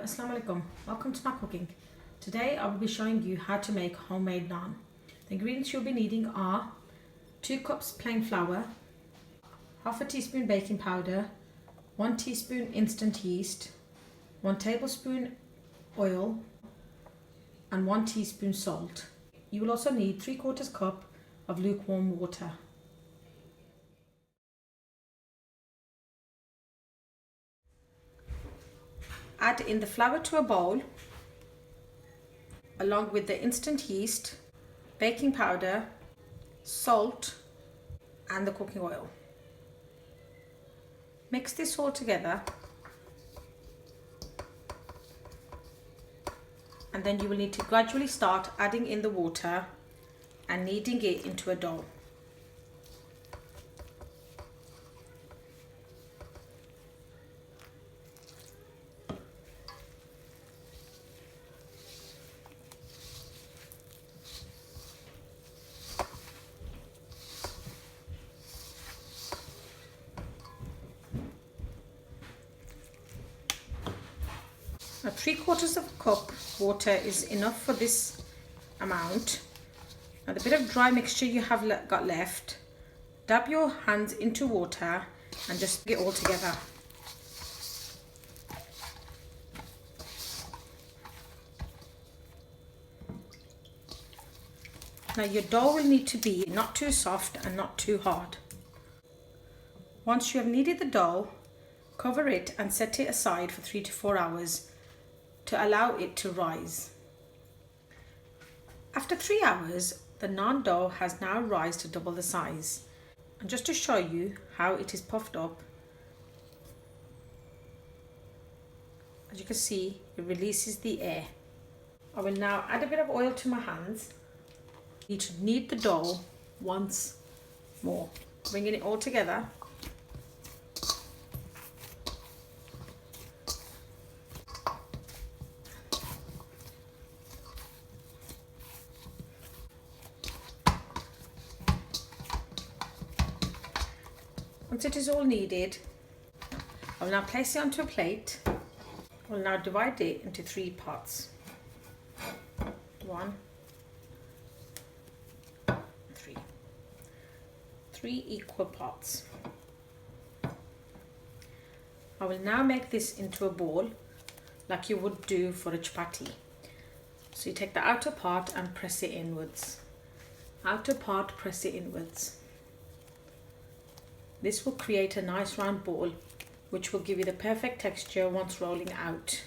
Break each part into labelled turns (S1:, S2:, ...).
S1: Assalamu alaikum. Welcome to my cooking. Today I will be showing you how to make homemade naan. The ingredients you'll be needing are 2 cups plain flour, half a teaspoon baking powder, 1 teaspoon instant yeast, 1 tablespoon oil and 1 teaspoon salt. You will also need 3/4 cup of lukewarm water. Add in the flour to a bowl along with the instant yeast, baking powder, salt and the cooking oil. Mix this all together and then you will need to gradually start adding in the water and kneading it into a dough. Now 3/4 of a cup water is enough for this amount. Now the bit of dry mixture you have got left, dab your hands into water and just get it all together. Now your dough will need to be not too soft and not too hard. Once you have kneaded the dough, cover it and set it aside for 3 to 4 hours to allow it to rise. After 3 hours, the naan dough has now risen to double the size. And just to show you how it is puffed up, as you can see, it releases the air. I will now add a bit of oil to my hands. I need to knead the dough once more, bringing it all together. Once it is all kneaded, I will now place it onto a plate. I will now divide it into 3 parts. 1, 3. 3 equal parts. I will now make this into a ball like you would do for a chapati. So you take the outer part and press it inwards. Outer part, press it inwards. This will create a nice round ball which will give you the perfect texture once rolling out.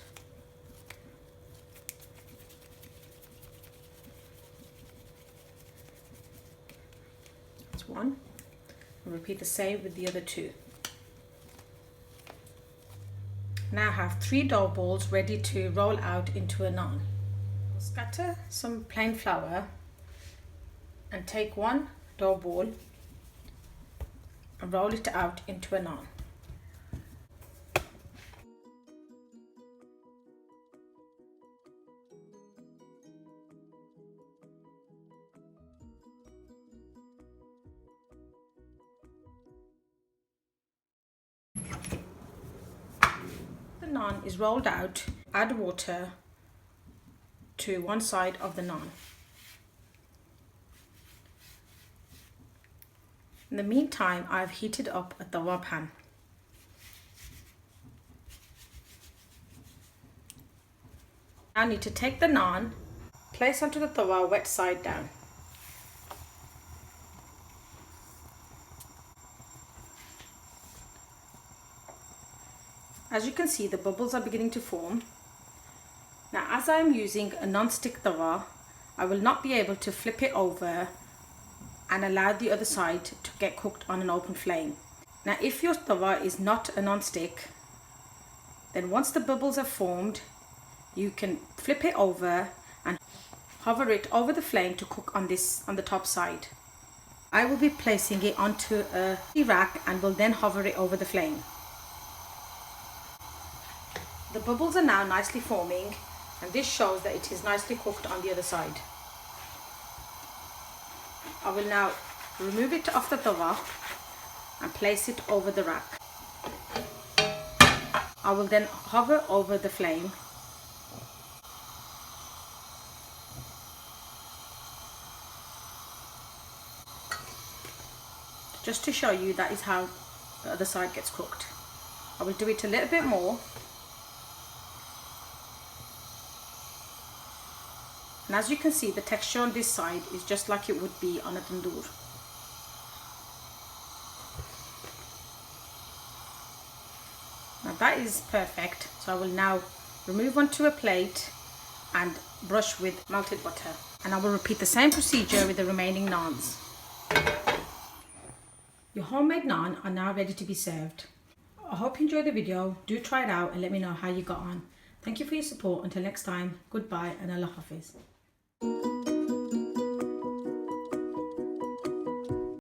S1: That's 1. And repeat the same with the other 2. Now I have 3 dough balls ready to roll out into a naan. Scatter some plain flour and take 1 dough ball and roll it out into a naan. The naan is rolled out. Add water to one side of the naan. In the meantime, I've heated up a tawa pan. I need to take the naan, place onto the tawa wet side down. As you can see, the bubbles are beginning to form. Now, as I am using a non-stick tawa, I will not be able to flip it over and allow the other side to get cooked on an open flame. Now if your tawa is not a non-stick, then once the bubbles are formed, you can flip it over and hover it over the flame to cook on the top side. I will be placing it onto a rack and will then hover it over the flame. The bubbles are now nicely forming and this shows that it is nicely cooked on the other side. I will now remove it off the tawa and place it over the rack. I will then hover over the flame just to show you that is how the other side gets cooked. I will do it a little bit more. And as you can see, the texture on this side is just like it would be on a tandoor. Now that is perfect. So I will now remove onto a plate and brush with melted butter. And I will repeat the same procedure with the remaining naans. Your homemade naan are now ready to be served. I hope you enjoyed the video. Do try it out and let me know how you got on. Thank you for your support. Until next time, goodbye and Allah Hafiz.